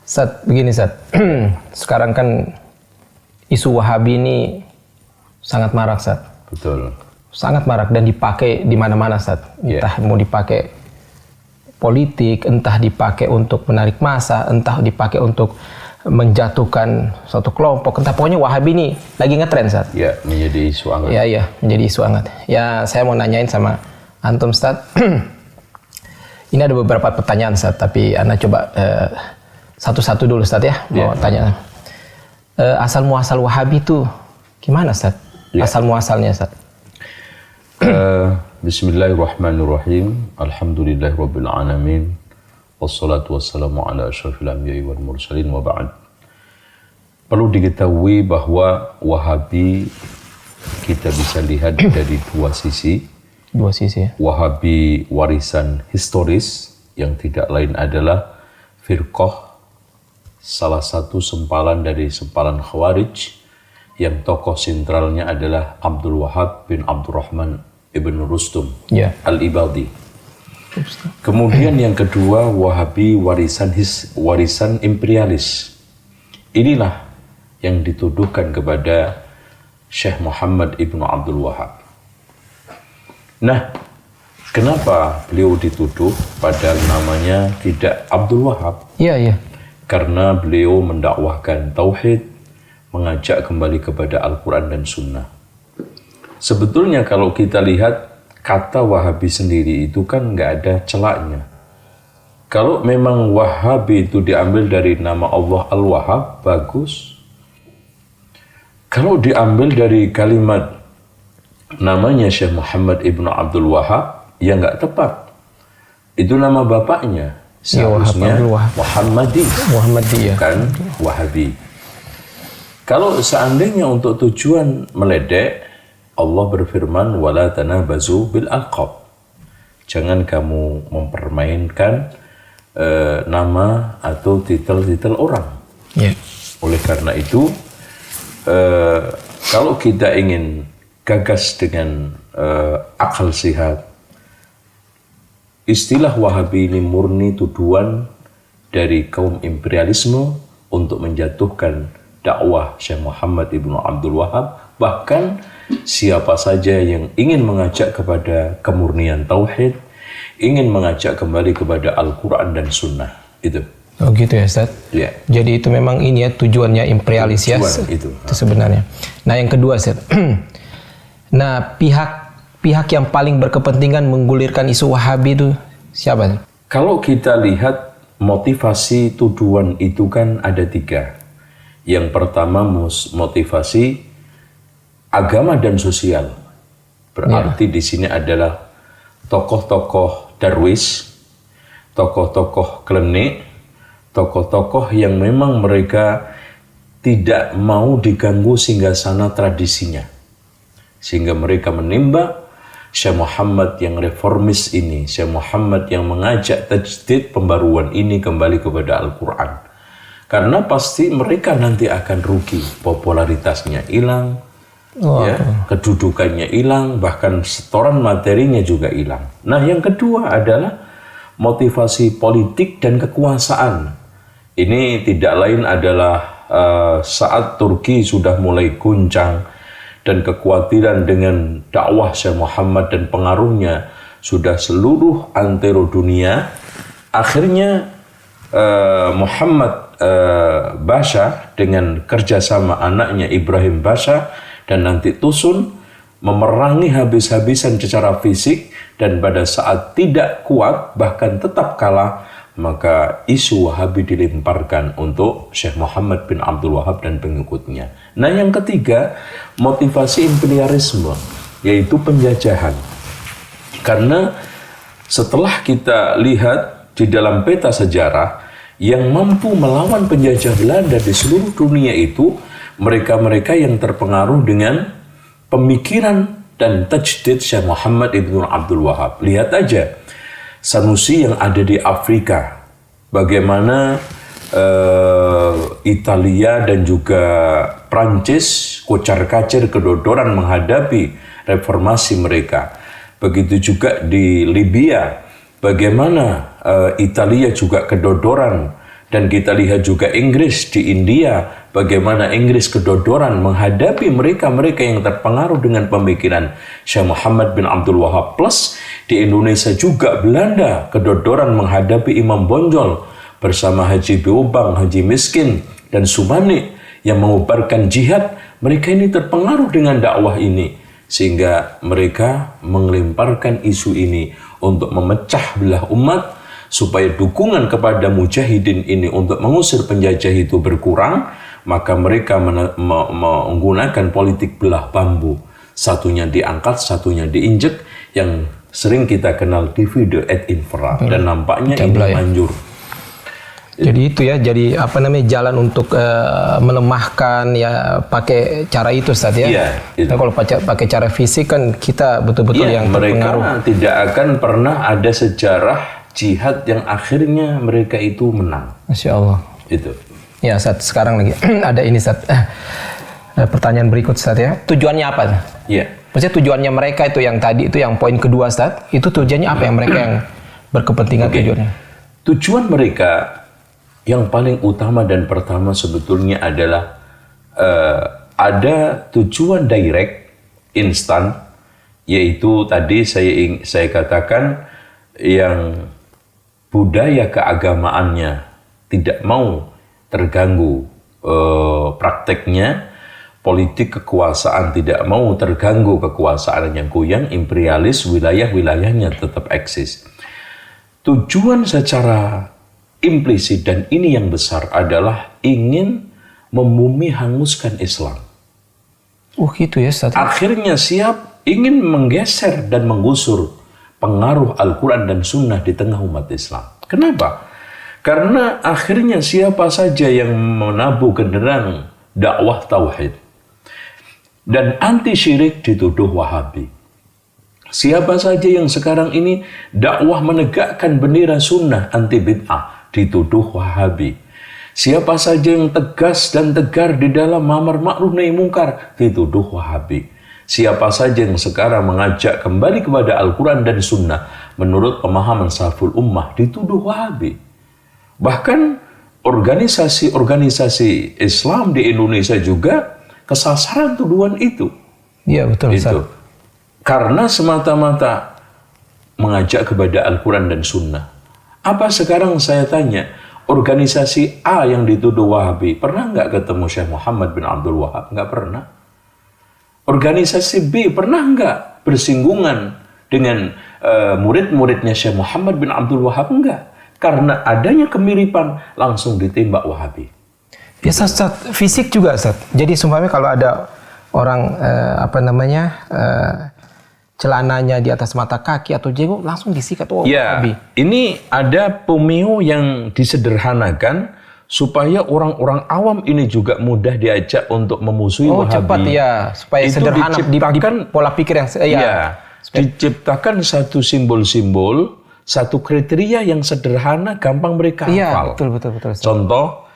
Sat, begini Sat. Sekarang kan isu Wahabi ini sangat marak Sat. Betul. Sangat marak dan dipakai di mana-mana Sat. Entah mau dipakai politik, entah dipakai untuk menarik massa, entah dipakai untuk menjatuhkan suatu kelompok. Entah pokoknya Wahabi ini lagi ngetren Sat. Ya, menjadi isu hangat. Iya, menjadi isu hangat. Ya, saya mau nanyain sama antum Sat. Ini ada beberapa pertanyaan Sat, tapi Anda coba satu-satu dulu Ustaz ya, mau tanya. Asal muasal Wahabi itu gimana Ustaz? Asal muasalnya Ustaz. Bismillahirrahmanirrahim. Alhamdulillahirabbil alamin. Wassalatu wassalamu ala asyrafil anbiya'i wal mursalin wa ba'd. Perlu diketahui bahwa Wahabi kita bisa lihat dari dua sisi. Dua sisi ya. Wahabi warisan historis yang tidak lain adalah firqah, salah satu sempalan dari sempalan Khawarij yang tokoh sentralnya adalah Abdul Wahab bin Abdurrahman ibn Rustum al-Ibadi. Kemudian yang kedua, Wahabi warisan imperialis. Inilah yang dituduhkan kepada Syekh Muhammad ibn Abdul Wahab. Nah, kenapa beliau dituduh padahal namanya tidak Abdul Wahab? Iya. Karena beliau mendakwahkan tauhid, mengajak kembali kepada Al-Quran dan Sunnah. Sebetulnya kalau kita lihat kata Wahabi sendiri itu kan nggak ada celaknya. Kalau memang Wahabi itu diambil dari nama Allah Al-Wahhab, bagus. Kalau diambil dari kalimat namanya Syekh Muhammad ibn Abdul Wahab, ya nggak tepat. Itu nama bapaknya. Seharusnya Muhammadi, bukan Wahabi. Kalau seandainya untuk tujuan meledek, Allah berfirman, wala tanabazu bil alqab. Jangan kamu mempermainkan nama atau titel-titel orang. Oleh karena itu, kalau kita ingin gagas dengan akal sehat, istilah Wahabi ini murni tuduhan dari kaum imperialisme untuk menjatuhkan dakwah Syekh Muhammad ibn Abdul Wahab. Bahkan siapa saja yang ingin mengajak kepada kemurnian tauhid, ingin mengajak kembali kepada Al-Quran dan Sunnah. Itu. Oh gitu ya Ustaz? Ya. Jadi itu memang ini ya tujuannya imperialis ya? Itu sebenarnya. Nah yang kedua Ustaz. Nah pihak yang paling berkepentingan menggulirkan isu Wahabi itu siapa? Kalau kita lihat motivasi tuduhan itu kan ada tiga. Yang pertama motivasi agama dan sosial. Berarti di sini adalah tokoh-tokoh darwis, tokoh-tokoh klenik, tokoh-tokoh yang memang mereka tidak mau diganggu singgasana tradisinya. Sehingga mereka menimba Syekh Muhammad yang reformis ini, Syekh Muhammad yang mengajak tajdid pembaruan ini kembali kepada Al-Quran. Karena pasti mereka nanti akan rugi, popularitasnya hilang, kedudukannya hilang, bahkan setoran materinya juga hilang. Nah yang kedua adalah motivasi politik dan kekuasaan. Ini tidak lain adalah saat Turki sudah mulai guncang, dan kekhawatiran dengan dakwah Syekh Muhammad dan pengaruhnya sudah seluruh antero dunia. Akhirnya Muhammad Basha dengan kerjasama anaknya Ibrahim Basha dan nanti Tusun memerangi habis-habisan secara fisik, dan pada saat tidak kuat bahkan tetap kalah, maka isu Wahabi dilemparkan untuk Syekh Muhammad bin Abdul Wahab dan pengikutnya. Nah yang ketiga, motivasi imperialisme, yaitu penjajahan. Karena setelah kita lihat di dalam peta sejarah, yang mampu melawan penjajah Belanda di seluruh dunia itu mereka-mereka yang terpengaruh dengan pemikiran dan tajdid Syekh Muhammad ibn Abdul Wahab. Lihat aja Sanusi yang ada di Afrika, bagaimana Italia dan juga Prancis kocar-kacir kedodoran menghadapi reformasi mereka. Begitu juga di Libya, bagaimana Italia juga kedodoran Dan kita lihat juga Inggris di India, bagaimana Inggris kedodoran menghadapi mereka-mereka yang terpengaruh dengan pemikiran Syekh Muhammad bin Abdul Wahab. Plus di Indonesia juga Belanda kedodoran menghadapi Imam Bonjol bersama Haji Beubang, Haji Miskin, dan Subani yang mengubarkan jihad. Mereka ini terpengaruh dengan dakwah ini, sehingga mereka mengelemparkan isu ini untuk memecah belah umat, supaya dukungan kepada mujahidin ini untuk mengusir penjajah itu berkurang. Maka mereka menggunakan politik belah bambu. Satunya diangkat, satunya diinjek, yang sering kita kenal divide et impera. Dan nampaknya ini manjur. Jadi itu ya, jadi apa namanya, jalan untuk melemahkan ya, pakai cara itu Ustaz ya. Iya, itu. Nah, kalau pakai cara fisik kan kita betul-betul yang terpengaruh. Mereka tidak akan pernah ada sejarah jihad yang akhirnya mereka itu menang. Masya Allah. Itu. Ya Ustaz, sekarang lagi ada ini Ustaz. Pertanyaan berikut Ustaz ya. Tujuannya apa? Iya. Maksudnya tujuannya mereka itu yang tadi itu yang poin kedua Ustaz. Itu tujuannya apa yang mereka yang berkepentingan tujuannya? Tujuan mereka yang paling utama dan pertama sebetulnya adalah ada tujuan direct, instan, yaitu tadi saya katakan yang budaya keagamaannya tidak mau terganggu prakteknya, politik kekuasaan tidak mau terganggu kekuasaannya goyang, imperialis, wilayah-wilayahnya tetap eksis. Tujuan secara implisit dan ini yang besar adalah ingin membumi hanguskan Islam. Gitu ya Ustaz. Akhirnya siap ingin menggeser dan menggusur pengaruh Al-Quran dan Sunnah di tengah umat Islam. Kenapa? Karena akhirnya siapa saja yang menabuh genderang dakwah tauhid dan anti syirik dituduh Wahabi. Siapa saja yang sekarang ini dakwah menegakkan bendera Sunnah anti bid'ah dituduh Wahabi. Siapa saja yang tegas dan tegar di dalam amar ma'ruf nahi mungkar dituduh Wahabi. Siapa saja yang sekarang mengajak kembali kepada Al-Quran dan Sunnah menurut pemahaman salaful ummah dituduh Wahabi. Bahkan organisasi-organisasi Islam di Indonesia juga kesasaran tuduhan itu. Iya betul Ustaz. Karena semata-mata mengajak kepada Al-Quran dan Sunnah. Apa sekarang saya tanya, organisasi A yang dituduh Wahabi pernah nggak ketemu Syekh Muhammad bin Abdul Wahab? Nggak pernah. Organisasi B pernah nggak bersinggungan dengan murid-muridnya Syekh Muhammad bin Abdul Wahab? Enggak. Karena adanya kemiripan langsung ditembak Wahabi. Biasa Ustaz, fisik juga Ustaz. Jadi sumpahnya kalau ada orang celananya di atas mata kaki atau jenggot langsung disikat Wahabi. Ini ada pemio yang disederhanakan supaya orang-orang awam ini juga mudah diajak untuk memusuhi Wahabi. Cepat ya, supaya itu sederhana di pola pikir yang diciptakan satu simbol-simbol, satu kriteria yang sederhana, gampang mereka hafal. Betul. Contoh,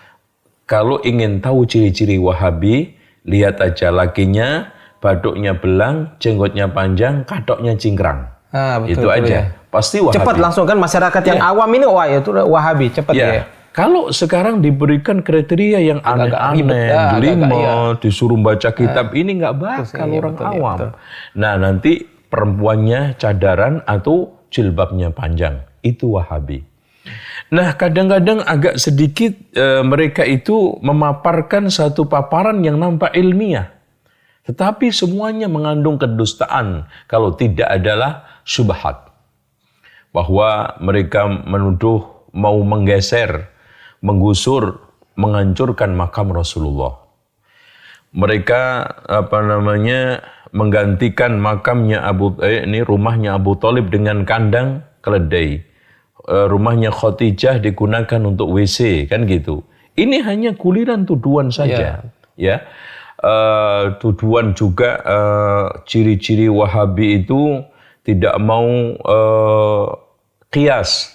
kalau ingin tahu ciri-ciri Wahabi, lihat aja lakinya, baduknya belang, jenggotnya panjang, katoknya cingkrang. Itu aja. Pasti Wahabi. Cepat langsung kan masyarakat yang awam ini, itu Wahabi, cepat ya. Kalau sekarang diberikan kriteria yang aneh-aneh, delima, disuruh baca kitab, ini nggak bakal orang awam. Nah, nanti perempuannya cadaran atau jilbabnya panjang, itu Wahabi. Nah, kadang-kadang agak sedikit mereka itu memaparkan satu paparan yang nampak ilmiah. Tetapi semuanya mengandung kedustaan kalau tidak adalah syubhat. Bahwa mereka menuduh mau menggeser, menggusur, menghancurkan makam Rasulullah. Mereka menggantikan makamnya rumahnya Abu Thalib dengan kandang keledai. Rumahnya Khadijah digunakan untuk WC, kan gitu. Ini hanya kuliran tuduhan saja, ya. Tuduhan juga ciri-ciri Wahabi itu tidak mau qiyas,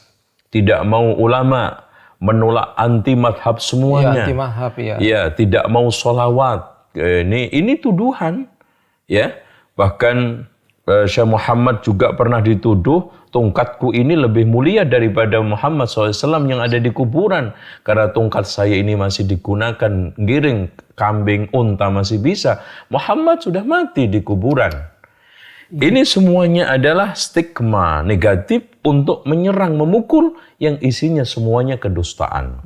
tidak mau ulama, menolak anti madhab semuanya. Anti madhab, ya, tidak mau sholawat. Ini tuduhan, ya. Bahkan Syekh Muhammad juga pernah dituduh, tongkatku ini lebih mulia daripada Muhammad SAW yang ada di kuburan. Karena tongkat saya ini masih digunakan giring kambing, unta masih bisa. Muhammad sudah mati di kuburan. Ini semuanya adalah stigma negatif untuk menyerang, memukul yang isinya semuanya kedustaan.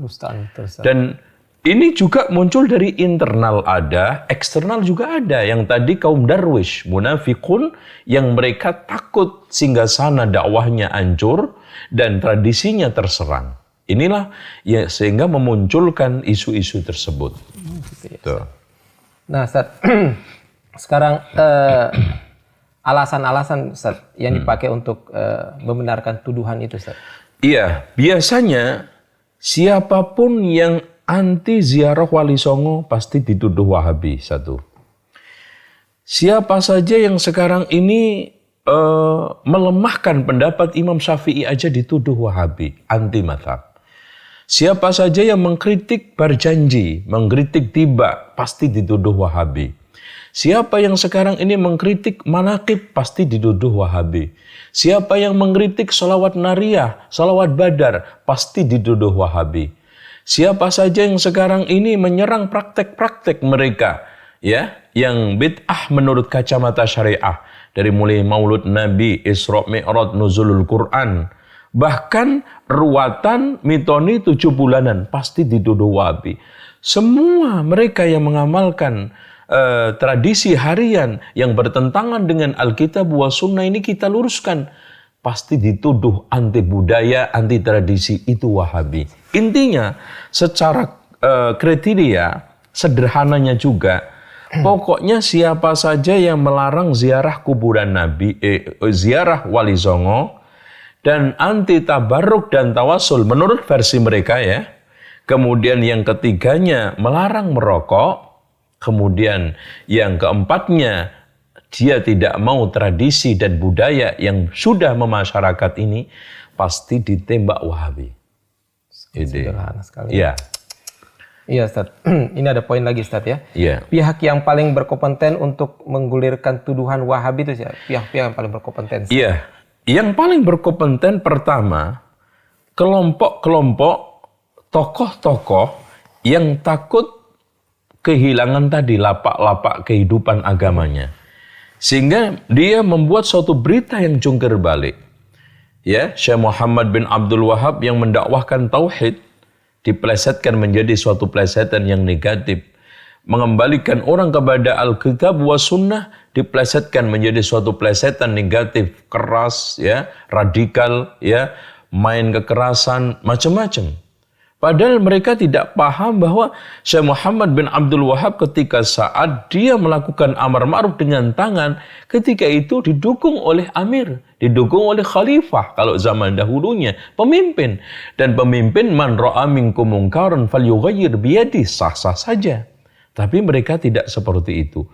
Dan ini juga muncul dari internal ada, eksternal juga ada. Yang tadi kaum darwish, munafikun, yang mereka takut singgasana dakwahnya hancur dan tradisinya terserang. Inilah ya sehingga memunculkan isu-isu tersebut. Tuh. Nah, Ustaz, sekarang alasan-alasan Ustaz yang dipakai untuk membenarkan tuduhan itu, Ustaz. Iya, biasanya siapapun yang anti ziarah Wali Songo pasti dituduh Wahabi, satu. Siapa saja yang sekarang ini melemahkan pendapat Imam Syafi'i aja dituduh Wahabi, anti mazhab. Siapa saja yang mengkritik berjanji, mengkritik tiba, pasti dituduh Wahabi. Siapa yang sekarang ini mengkritik manaqib, pasti dituduh Wahabi. Siapa yang mengkritik salawat nariyah, salawat badar, pasti dituduh Wahabi. Siapa saja yang sekarang ini menyerang praktek-praktek mereka, ya, yang bid'ah menurut kacamata syariah, dari mulai Maulud Nabi, Isra Mi'raj, Nuzulul Quran, bahkan ruatan mitoni 7 bulanan, pasti dituduh Wahabi. Semua mereka yang mengamalkan tradisi harian yang bertentangan dengan Alkitab wa Sunnah ini kita luruskan, pasti dituduh anti budaya, anti tradisi, itu Wahabi. Intinya secara kriteria sederhananya juga, pokoknya siapa saja yang melarang ziarah kuburan Nabi, ziarah Wali Songo, dan anti tabarruk dan tawasul menurut versi mereka ya. Kemudian yang ketiganya melarang merokok. Kemudian yang keempatnya, dia tidak mau tradisi dan budaya yang sudah memasyarakat ini, pasti ditembak Wahabi. Sederhana sekali. Iya. Iya, Ustaz. Ini ada poin lagi, Ustaz ya. Iya. Pihak yang paling berkompeten untuk menggulirkan tuduhan Wahabi itu siapa? Pihak-pihak yang paling berkompeten. Iya. Yang paling berkompeten pertama, kelompok-kelompok tokoh-tokoh yang takut kehilangan tadi lapak-lapak kehidupan agamanya. Sehingga dia membuat suatu berita yang jungkir balik. Ya, Syekh Muhammad bin Abdul Wahab yang mendakwahkan tauhid diplesetkan menjadi suatu plesetan yang negatif. Mengembalikan orang kepada Alkitab wa Sunnah diplesetkan menjadi suatu plesetan negatif, keras, ya, radikal, ya, main kekerasan, macam-macam. Padahal mereka tidak paham bahwa Syekh Muhammad bin Abdul Wahab ketika saat dia melakukan amar ma'ruf dengan tangan, ketika itu didukung oleh amir, didukung oleh khalifah kalau zaman dahulunya, pemimpin. Dan pemimpin man ra'a minkum munkaran falyughayyir biyadihi, sah-sah saja. Tapi mereka tidak seperti itu.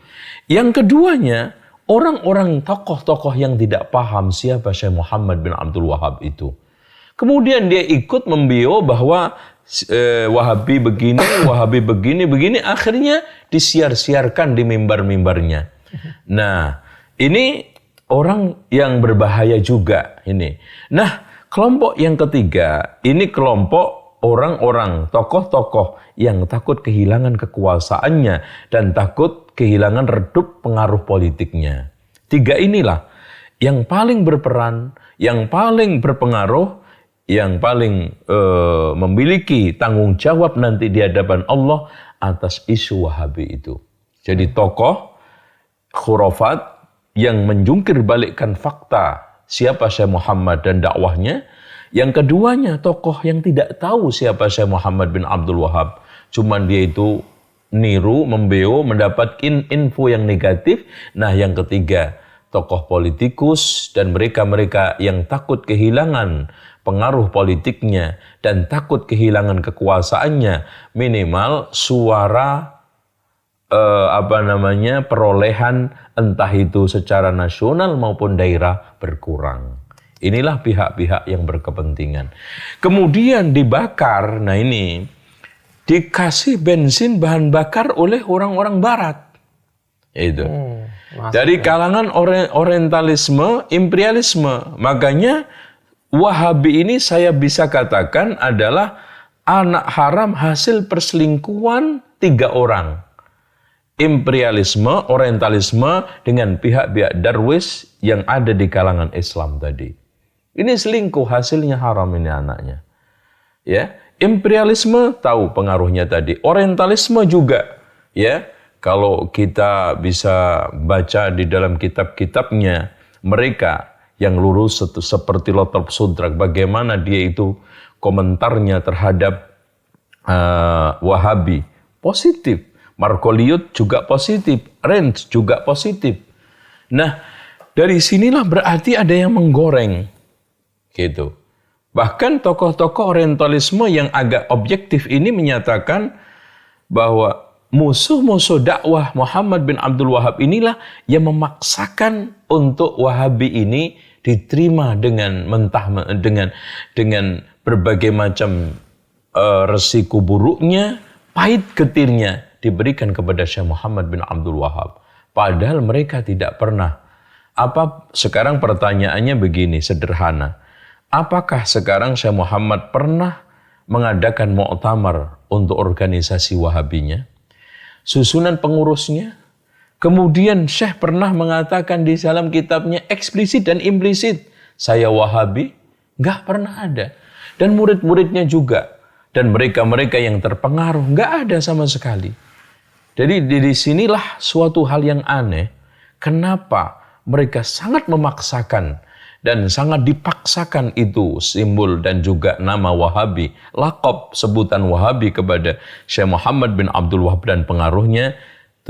Yang keduanya, orang-orang tokoh-tokoh yang tidak paham siapa Syekh Muhammad bin Abdul Wahab itu. Kemudian dia ikut membio bahwa Wahabi begini, akhirnya disiar-siarkan di mimbar-mimbarnya. Nah, ini orang yang berbahaya juga ini. Nah, kelompok yang ketiga, ini kelompok orang-orang, tokoh-tokoh yang takut kehilangan kekuasaannya dan takut kehilangan redup pengaruh politiknya. Tiga inilah yang paling berperan, yang paling berpengaruh, yang paling memiliki tanggung jawab nanti di hadapan Allah atas isu Wahabi itu. Jadi tokoh khurafat yang menjungkir balikkan fakta siapa Syekh Muhammad dan dakwahnya. Yang keduanya tokoh yang tidak tahu siapa Syekh Muhammad bin Abdul Wahab. Cuman dia itu niru, membeo, mendapatkan info yang negatif. Nah, yang ketiga tokoh politikus dan mereka-mereka yang takut kehilangan pengaruh politiknya dan takut kehilangan kekuasaannya, minimal suara perolehan entah itu secara nasional maupun daerah berkurang. Inilah pihak-pihak yang berkepentingan. Kemudian dibakar, nah ini dikasih bensin bahan bakar oleh orang-orang barat. Itu. Masuk Dari kalangan orientalisme, imperialisme. Makanya Wahabi ini saya bisa katakan adalah anak haram hasil perselingkuhan 3 orang. Imperialisme, orientalisme dengan pihak-pihak Darwis yang ada di kalangan Islam tadi. Ini selingkuh, hasilnya haram ini anaknya. Ya, imperialisme tahu pengaruhnya tadi. Orientalisme juga, ya. Kalau kita bisa baca di dalam kitab-kitabnya mereka yang lurus seperti Lothar Sudrak, bagaimana dia itu komentarnya terhadap Wahabi positif, Margoliouth juga positif, Renz juga positif. Nah, dari sinilah berarti ada yang menggoreng, gitu. Bahkan tokoh-tokoh orientalisme yang agak objektif ini menyatakan bahwa musuh-musuh dakwah Muhammad bin Abdul Wahab inilah yang memaksakan untuk Wahabi ini diterima dengan dengan berbagai macam resiko buruknya, pahit getirnya diberikan kepada Syekh Muhammad bin Abdul Wahab. Padahal mereka tidak pernah. Sekarang pertanyaannya begini, sederhana. Apakah sekarang Syekh Muhammad pernah mengadakan muktamar untuk organisasi Wahabinya? Susunan pengurusnya? Kemudian Syekh pernah mengatakan di dalam kitabnya eksplisit dan implisit, saya Wahabi? Nggak pernah ada. Dan murid-muridnya juga. Dan mereka-mereka yang terpengaruh, nggak ada sama sekali. Jadi di sinilah suatu hal yang aneh. Kenapa mereka sangat memaksakan dan sangat dipaksakan itu simbol dan juga nama Wahabi, laqab sebutan Wahabi kepada Syekh Muhammad bin Abdul Wahab dan pengaruhnya,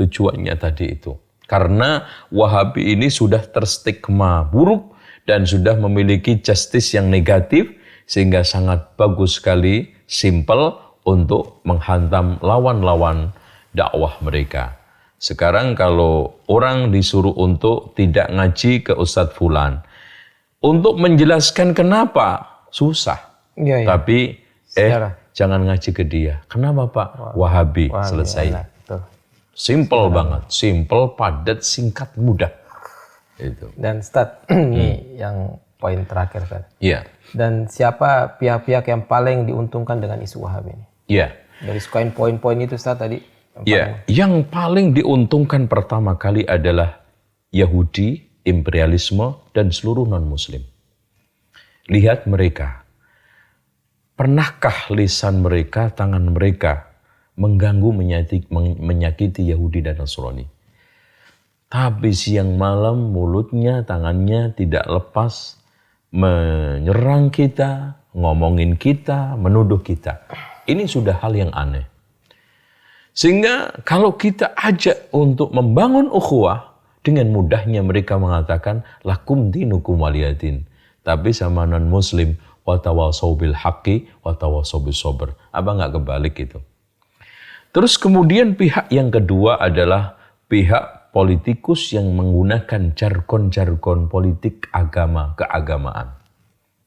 tujuannya tadi itu. Karena Wahabi ini sudah terstigma buruk dan sudah memiliki justice yang negatif, sehingga sangat bagus sekali, simple untuk menghantam lawan-lawan dakwah mereka. Sekarang kalau orang disuruh untuk tidak ngaji ke Ustadz Fulan, untuk menjelaskan kenapa, susah. Iya. Tapi, jangan ngaji ke dia. Kenapa Pak? Wahabi, selesai. Enak, betul. Simple banget. Simple, padat, singkat, mudah. Itu. Dan Ustadz, ini yang poin terakhir, Ustadz. Iya. Dan siapa pihak-pihak yang paling diuntungkan dengan isu Wahabi ini? Iya. Dari sekian poin-poin itu, Ustadz, tadi. Ya, yang paling diuntungkan pertama kali adalah Yahudi, imperialisme, dan seluruh non-Muslim. Lihat mereka. Pernahkah lisan mereka, tangan mereka mengganggu, menyakiti Yahudi dan Nasrani? Tapi siang malam mulutnya, tangannya tidak lepas menyerang kita, ngomongin kita, menuduh kita. Ini sudah hal yang aneh. Sehingga kalau kita ajak untuk membangun ukhuwah, dengan mudahnya mereka mengatakan lakum dinukum waliyadin. Tapi sama non-muslim, watawasau bil haqqi, watawasau bis sabr. Apa nggak kebalik itu? Terus kemudian pihak yang kedua adalah pihak politikus yang menggunakan jargon-jargon politik agama, keagamaan.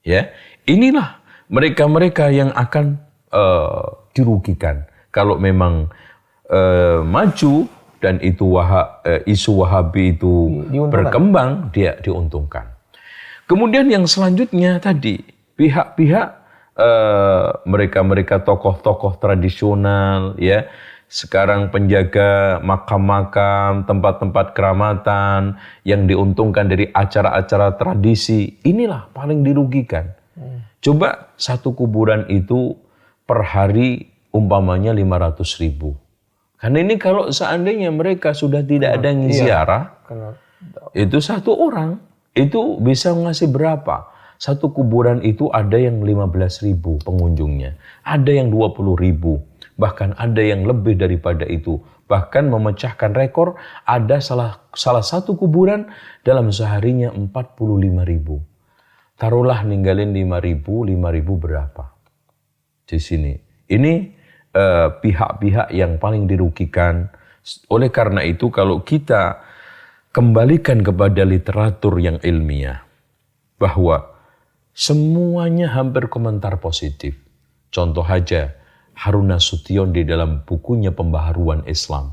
Ya, inilah mereka-mereka yang akan dirugikan kalau memang maju dan itu isu Wahabi itu berkembang, dia diuntungkan. Kemudian yang selanjutnya tadi, pihak-pihak mereka-mereka tokoh-tokoh tradisional, ya, sekarang penjaga makam-makam, tempat-tempat keramatan yang diuntungkan dari acara-acara tradisi, inilah paling dirugikan. Coba satu kuburan itu per hari umpamanya 500.000. Karena ini kalau seandainya mereka sudah tidak ada yang ziarah, itu satu orang, itu bisa ngasih berapa? Satu kuburan itu ada yang 15.000 pengunjungnya, ada yang 20.000, bahkan ada yang lebih daripada itu. Bahkan memecahkan rekor, ada salah satu kuburan dalam seharinya 45.000. Taruhlah ninggalin 5.000 berapa? Di sini. Ini pihak-pihak yang paling dirugikan. Oleh karena itu kalau kita kembalikan kepada literatur yang ilmiah, bahwa semuanya hampir komentar positif. Contoh aja Harun Nasution di dalam bukunya Pembaharuan Islam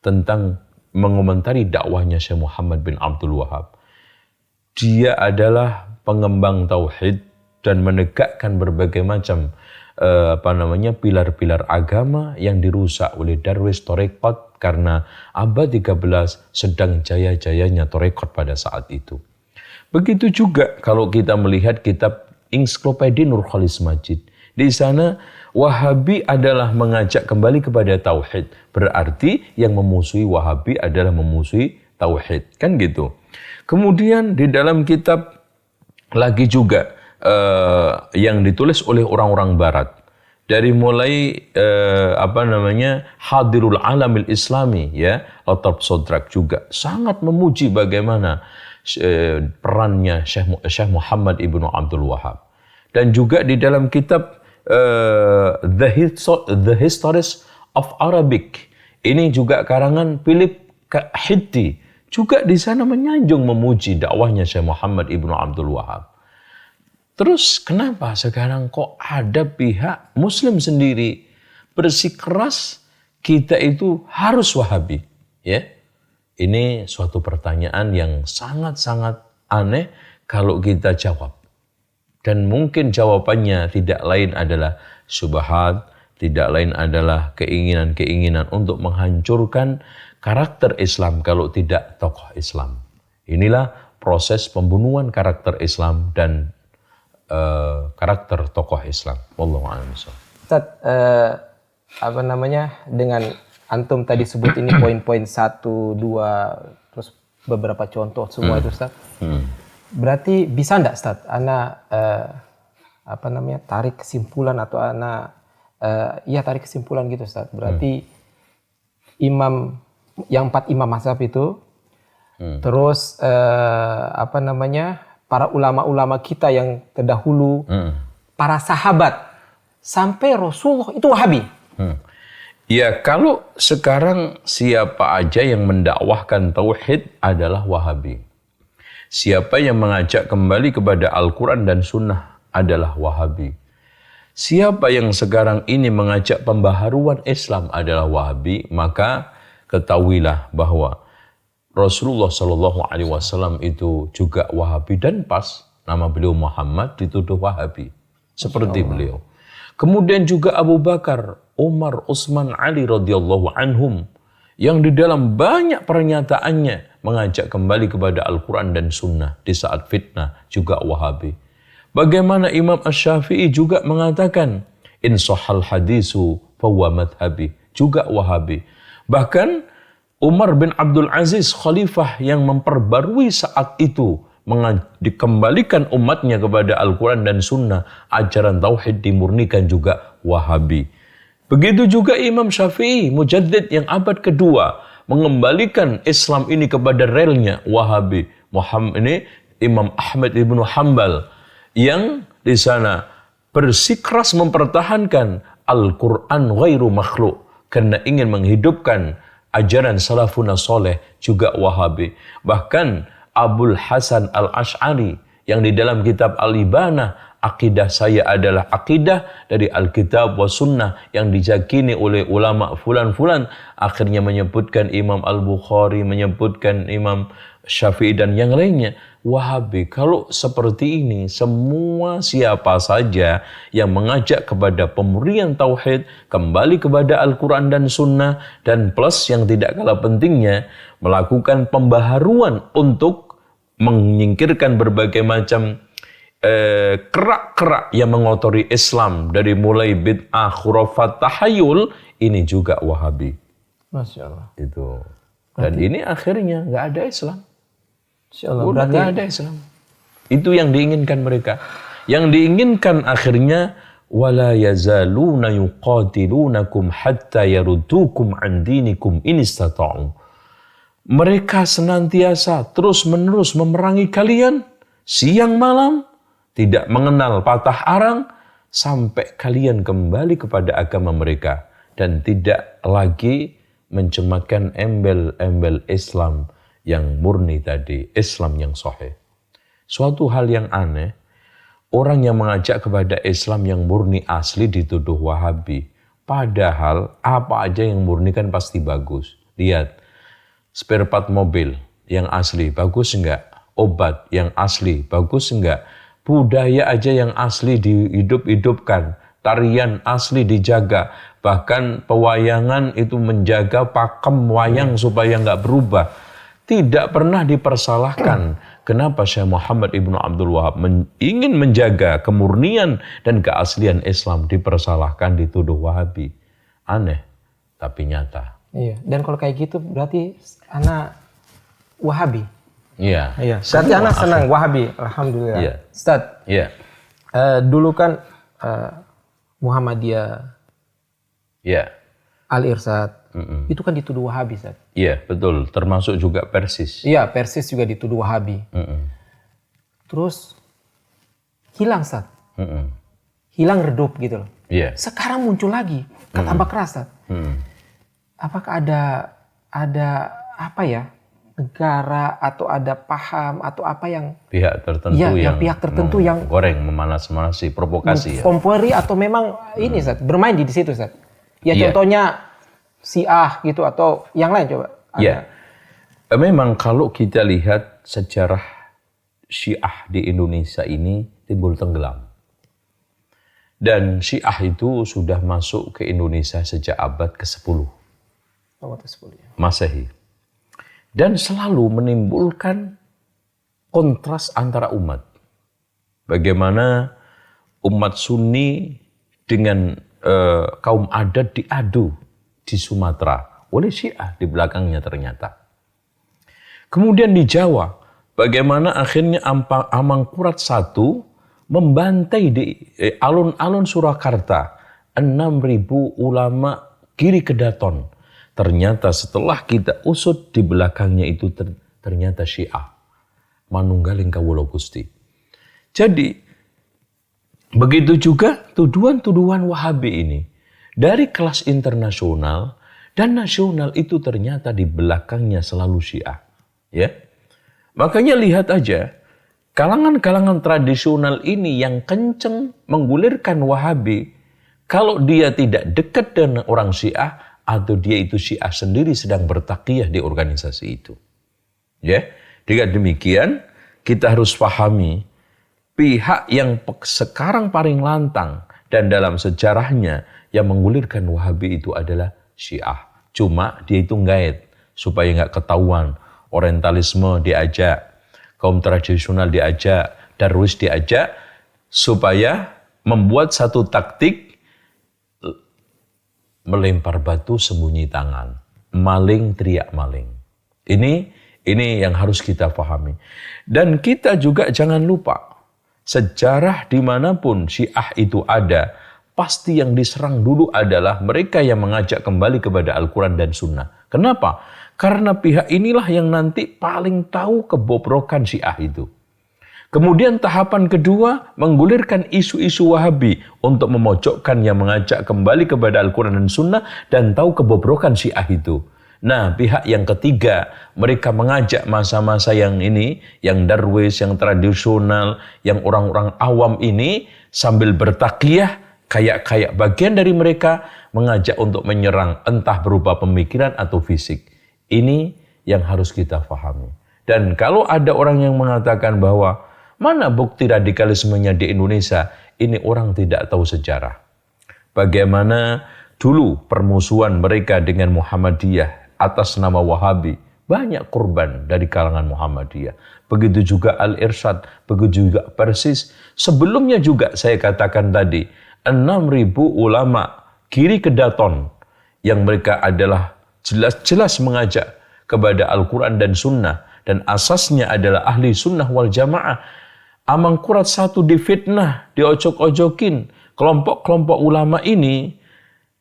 tentang mengomentari dakwahnya Syekh Muhammad bin Abdul Wahab, dia adalah pengembang tauhid dan menegakkan berbagai macam pilar-pilar agama yang dirusak oleh Darwis Torekot karena abad 13 sedang jaya-jayanya Torekot pada saat itu. Begitu juga kalau kita melihat kitab Ensiklopedia Nur Khalis Majid. Di sana Wahabi adalah mengajak kembali kepada tauhid. Berarti yang memusuhi Wahabi adalah memusuhi tauhid. Kan gitu. Kemudian di dalam kitab lagi juga yang ditulis oleh orang-orang barat. Dari mulai Hadirul Alamil Islami ya, Latab Sodrak juga sangat memuji bagaimana perannya Syekh Muhammad ibnu Abdul Wahab. Dan juga di dalam kitab The Histories of Arabic, ini juga karangan Philip Hitti, juga di sana menyanjung memuji dakwahnya Syekh Muhammad ibnu Abdul Wahab. Terus kenapa sekarang kok ada pihak Muslim sendiri bersikeras kita itu harus Wahabi? Ya, ini suatu pertanyaan yang sangat-sangat aneh kalau kita jawab. Dan mungkin jawabannya tidak lain adalah syubhat, tidak lain adalah keinginan-keinginan untuk menghancurkan karakter Islam kalau tidak tokoh Islam. Inilah proses pembunuhan karakter Islam dan karakter tokoh Islam. Wallahu a'lam bishawab. Ustaz, dengan antum tadi sebut ini poin-poin 1, 2, terus beberapa contoh semua itu Ustaz. Berarti bisa enggak Ustaz, tarik kesimpulan atau tarik kesimpulan gitu Ustaz. Berarti imam yang 4 imam mazhab itu, terus para ulama-ulama kita yang terdahulu, para sahabat sampai Rasulullah itu Wahabi. Ya, kalau sekarang siapa aja yang mendakwahkan tauhid adalah Wahabi. Siapa yang mengajak kembali kepada Al-Quran dan Sunnah adalah Wahabi. Siapa yang sekarang ini mengajak pembaharuan Islam adalah Wahabi, maka ketahuilah bahwa Rasulullah SAW itu juga Wahabi dan pas nama beliau Muhammad dituduh Wahabi seperti beliau. Kemudian juga Abu Bakar, Umar, Utsman, Ali radhiyallahu anhum yang di dalam banyak pernyataannya mengajak kembali kepada Al-Quran dan Sunnah di saat fitnah juga Wahabi. Bagaimana Imam Asy-Syafi'i juga mengatakan in sahal hadisu fahuwa madhabi, juga Wahabi. Bahkan Umar bin Abdul Aziz khalifah yang memperbarui saat itu dikembalikan umatnya kepada Al-Quran dan Sunnah, ajaran tauhid dimurnikan juga Wahabi. Begitu juga Imam Syafi'i, mujaddid yang abad kedua, mengembalikan Islam ini kepada relnya Wahabi. Ini Imam Ahmad ibnu Hanbal yang di sana bersikeras mempertahankan Al-Quran ghairu makhluk karena ingin menghidupkan ajaran salafun soleh, juga Wahabi. Bahkan Abul Hasan Al-Ash'ari yang di dalam kitab Al-Ibanah, akidah saya adalah akidah dari Alkitab wa Sunnah yang diyakini oleh ulama fulan-fulan, akhirnya menyebutkan Imam Al-Bukhari, menyebutkan Imam Syafi'i dan yang lainnya, Wahabi. Kalau seperti ini, semua siapa saja yang mengajak kepada pemurnian tauhid, kembali kepada Al-Quran dan Sunnah, dan plus yang tidak kalah pentingnya, melakukan pembaharuan untuk menyingkirkan berbagai macam kerak-kerak yang mengotori Islam dari mulai bid'ah, khurafat, tahayul, ini juga Wahabi. Masya Allah. Itu. Dan ini akhirnya nggak ada Islam. Masya Allah. Udah nggak ada Islam. Itu yang diinginkan mereka. Yang diinginkan akhirnya wala yazaluna yuqatilunakum hatta yaruddukum an dinikum in istata'u. Mereka senantiasa terus-menerus memerangi kalian siang malam, tidak mengenal patah arang, sampai kalian kembali kepada agama mereka dan tidak lagi mencematkan embel-embel Islam yang murni tadi, Islam yang sahih. Suatu hal yang aneh, orang yang mengajak kepada Islam yang murni asli dituduh Wahabi. Padahal apa aja yang murni kan pasti bagus. Lihat, spare part mobil yang asli, bagus enggak? Obat yang asli, bagus enggak? Budaya aja yang asli dihidup-hidupkan, tarian asli dijaga, bahkan pewayangan itu menjaga pakem wayang supaya enggak berubah. Tidak pernah dipersalahkan. Kenapa Syekh Muhammad Ibnu Abdul Wahab ingin menjaga kemurnian dan keaslian Islam dipersalahkan, dituduh Wahabi? Aneh, tapi nyata. Iya. Dan kalau kayak gitu berarti anak Wahabi. Iya. Iya. Berarti anak senang Wahabi. Alhamdulillah. Iya. Ustaz. Iya. Dulu kan Muhammadiyah, Iya. Al-Irsyad, itu kan dituduh Wahabi, Ustaz. Iya, betul. Termasuk juga Persis. Iya, Persis juga dituduh Wahabi. Terus hilang, Ustaz. Hilang redup gitu loh. Iya. Sekarang muncul lagi, tambah keras, Ustaz. Apakah ada apa ya, negara atau ada paham atau apa yang pihak tertentu yang pihak tertentu yang goreng, memanas-manasi, provokasi ya. Kompori atau memang ini, Ustaz, bermain di situ, Ustaz. Ya Iya. contohnya Syiah gitu atau yang lain coba. Ya, memang kalau kita lihat sejarah Syiah di Indonesia ini timbul tenggelam. Dan Syiah itu sudah masuk ke Indonesia sejak abad ke-10 Masehi. Dan selalu menimbulkan kontras antara umat. Bagaimana umat Sunni dengan kaum adat diadu di Sumatera oleh Syiah di belakangnya ternyata. Kemudian di Jawa, bagaimana akhirnya Amangkurat I membantai di alun-alun Surakarta 6.000 ulama Giri Kedaton. Ternyata setelah kita usut di belakangnya itu ternyata Syiah. Manunggaling Kawula Gusti. Jadi begitu juga tuduhan-tuduhan Wahabi ini. Dari kelas internasional dan nasional itu ternyata di belakangnya selalu Syiah. Ya. Makanya lihat aja, kalangan-kalangan tradisional ini yang kenceng menggulirkan Wahabi, kalau dia tidak dekat dengan orang Syiah, atau dia itu Syiah sendiri sedang bertakyah di organisasi itu. Ya. Dengan demikian, kita harus pahami, pihak yang sekarang paling lantang dan dalam sejarahnya yang menggulirkan Wahabi itu adalah Syiah. Cuma dia itu ngait supaya nggak ketahuan. Orientalisme diajak, kaum tradisional diajak, Darwis diajak, supaya membuat satu taktik melempar batu sembunyi tangan, maling teriak maling. Ini yang harus kita pahami. Dan kita juga jangan lupa, sejarah dimanapun Syiah itu ada, pasti yang diserang dulu adalah mereka yang mengajak kembali kepada Al-Quran dan Sunnah. Kenapa? Karena pihak inilah yang nanti paling tahu kebobrokan Syiah itu. Kemudian tahapan kedua, menggulirkan isu-isu Wahabi untuk memojokkan yang mengajak kembali kepada Al-Quran dan Sunnah dan tahu kebobrokan Syiah itu. Nah, pihak yang ketiga, mereka mengajak masa-masa yang ini, yang Darwis, yang tradisional, yang orang-orang awam ini, sambil bertakliyah, kayak bagian dari mereka mengajak untuk menyerang, entah berupa pemikiran atau fisik. Ini yang harus kita pahami. Dan kalau ada orang yang mengatakan bahwa mana bukti radikalismenya di Indonesia, ini orang tidak tahu sejarah. Bagaimana dulu permusuhan mereka dengan Muhammadiyah atas nama Wahabi, banyak korban dari kalangan Muhammadiyah. Begitu juga Al-Irsyad, begitu juga Persis. Sebelumnya juga saya katakan tadi, 6.000 ulama Giri Kedaton yang mereka adalah jelas-jelas mengajak kepada Al-Quran dan Sunnah, dan asasnya adalah ahli sunnah wal jamaah. Amangkurat I difitnah, diojok-ojokin. Kelompok-kelompok ulama ini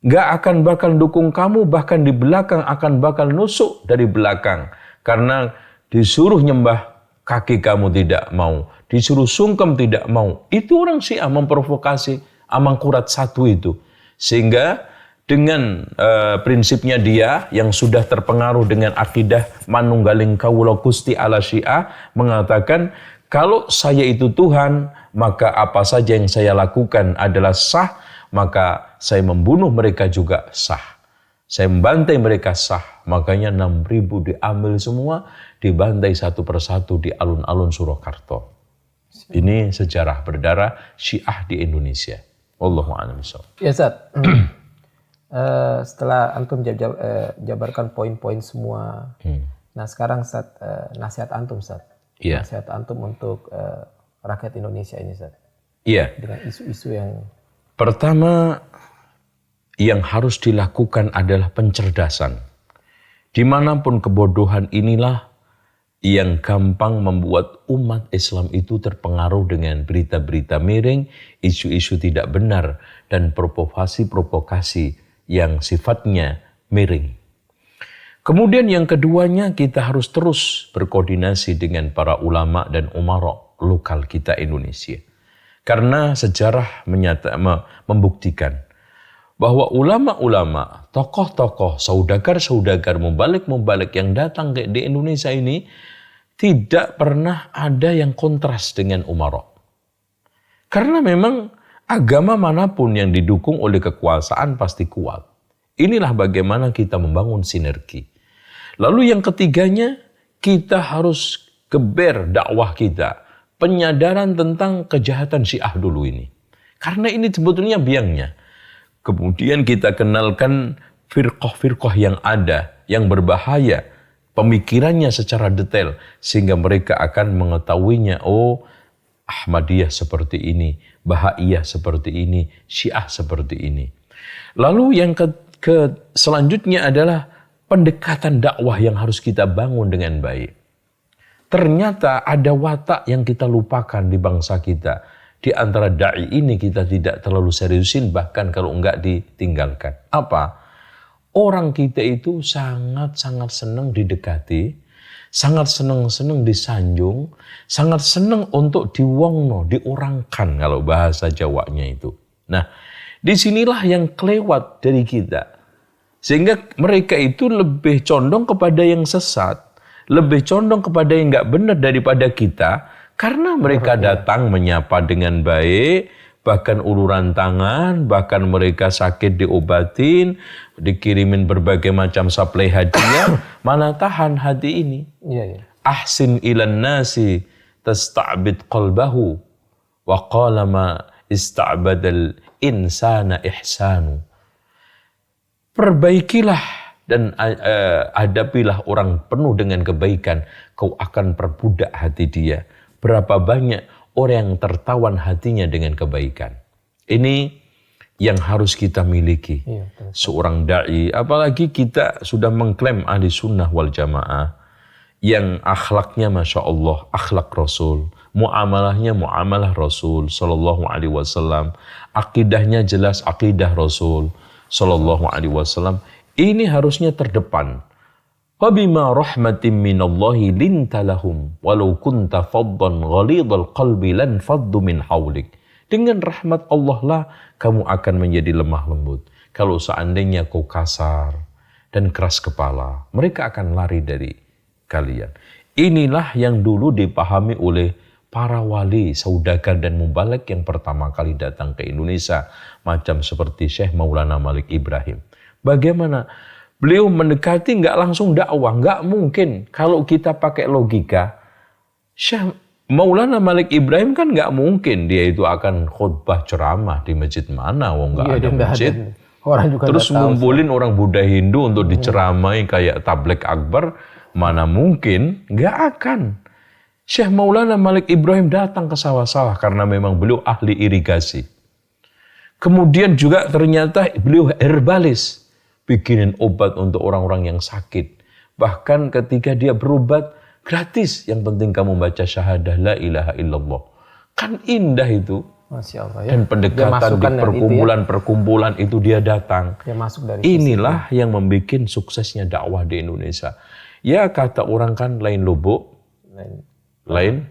gak akan bakal dukung kamu, bahkan di belakang akan bakal nusuk dari belakang. Karena disuruh nyembah kaki kamu tidak mau, disuruh sungkem tidak mau. Itu orang Syiah memprovokasi Amangkurat I itu. Sehingga dengan prinsipnya dia yang sudah terpengaruh dengan akidah Manunggaling Kawula Gusti ala Syiah, mengatakan kalau saya itu Tuhan, maka apa saja yang saya lakukan adalah sah, maka saya membunuh mereka juga sah. Saya membantai mereka sah, makanya 6.000 diambil semua, dibantai satu persatu di alun-alun Surakarta. Ini sejarah berdarah Syiah di Indonesia. Wallahu a'lam bishawab. Ya Ustaz, setelah antum jabarkan poin-poin semua, nah sekarang Ustaz, nasihat antum Ustaz. Iya. Nasihat antum untuk rakyat Indonesia ini Ustaz. Iya. Dengan isu-isu yang... Pertama, yang harus dilakukan adalah pencerdasan. Dimanapun kebodohan inilah yang gampang membuat umat Islam itu terpengaruh dengan berita-berita miring, isu-isu tidak benar, dan provokasi-provokasi yang sifatnya miring. Kemudian yang keduanya, kita harus terus berkoordinasi dengan para ulama dan umara lokal kita Indonesia. Karena sejarah membuktikan bahwa ulama-ulama, tokoh-tokoh, saudagar-saudagar, mubalik-mubalik yang datang di Indonesia ini tidak pernah ada yang kontras dengan umara. Karena memang agama manapun yang didukung oleh kekuasaan pasti kuat. Inilah bagaimana kita membangun sinergi. Lalu yang ketiganya, kita harus geber dakwah kita. Penyadaran tentang kejahatan Syiah dulu ini. Karena ini sebetulnya biangnya. Kemudian kita kenalkan firqah-firqah yang ada, yang berbahaya, pemikirannya secara detail, sehingga mereka akan mengetahuinya, oh Ahmadiyah seperti ini, Bahaiyah seperti ini, Syiah seperti ini. Lalu yang selanjutnya adalah pendekatan dakwah yang harus kita bangun dengan baik. Ternyata ada watak yang kita lupakan di bangsa kita. Di antara da'i ini kita tidak terlalu seriusin, bahkan kalau enggak ditinggalkan. Apa? Orang kita itu sangat-sangat senang didekati, sangat senang disanjung, sangat senang untuk diwongno, diorangkan kalau bahasa Jawanya itu. Nah, disinilah yang kelewat dari kita. Sehingga mereka itu lebih condong kepada yang sesat, lebih condong kepada yang enggak benar daripada kita. Karena mereka datang menyapa dengan baik, bahkan uluran tangan, bahkan mereka sakit diobatin, dikirimin berbagai macam suplai hadiah, mana tahan hati ini. Iya. Ahsin ilan nasi tasta'bid qalbahu, wa qala ma ista'badal insana ihsanu. Perbaikilah dan hadapilah orang penuh dengan kebaikan, kau akan perbudak hati dia. Berapa banyak orang yang tertawan hatinya dengan kebaikan. Ini yang harus kita miliki. Iya, seorang da'i, apalagi kita sudah mengklaim ahli sunnah wal jamaah, yang akhlaknya Masya Allah, akhlak Rasul, muamalahnya muamalah Rasul Sallallahu Alaihi Wasallam, akidahnya jelas akidah Rasul Sallallahu Alaihi Wasallam. Ini harusnya terdepan. Wabima rahmatin minallahi linta lahum walau kunta faddan ghalidhal qalbi lan faddu min haulik. Dengan rahmat Allah lah kamu akan menjadi lemah lembut. Kalau seandainya kau kasar dan keras kepala, mereka akan lari dari kalian. Inilah yang dulu dipahami oleh para wali, saudagar dan mubalik yang pertama kali datang ke Indonesia, macam seperti Syekh Maulana Malik Ibrahim. Bagaimana beliau mendekati, nggak langsung dakwah, nggak mungkin. Kalau kita pakai logika, Syekh Maulana Malik Ibrahim kan nggak mungkin dia itu akan khutbah ceramah di masjid mana, nggak ada masjid. Orang juga terus ngumpulin orang Buddha Hindu untuk diceramai kayak tabligh akbar, mana mungkin, nggak akan. Syekh Maulana Malik Ibrahim datang ke sawah-sawah karena memang beliau ahli irigasi. Kemudian juga ternyata beliau herbalis, bikinin obat untuk orang-orang yang sakit. Bahkan ketika dia berobat, gratis. Yang penting kamu baca syahadah la ilaha illallah. Kan indah itu. Masya Allah, ya. Dan pendekatan di perkumpulan-perkumpulan itu dia datang. Dia masuk dari inilah yang membuat suksesnya dakwah di Indonesia. Ya kata orang kan lain lubuk, lain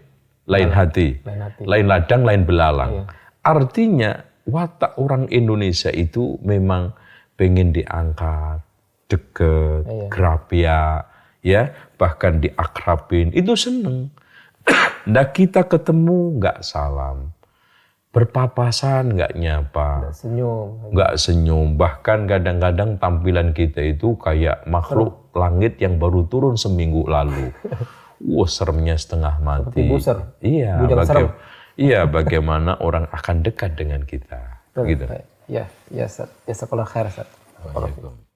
hati. Lain ladang, lain belalang. Iya. Artinya watak orang Indonesia itu memang pengen diangkat, deket, gerapia, ya, bahkan diakrabin, itu seneng. Nah kita ketemu nggak salam, berpapasan, nggak nyapa, Senyum. nggak senyum. Bahkan kadang-kadang tampilan kita itu kayak makhluk langit yang baru turun seminggu lalu. Wah, seremnya setengah mati. Seperti buser. Iya, Bujang serem. bagaimana orang akan dekat dengan kita. Gitu. Ya, ya, Ustaz. Ya, sekolah khair, Ustaz. Waalaikumsalam.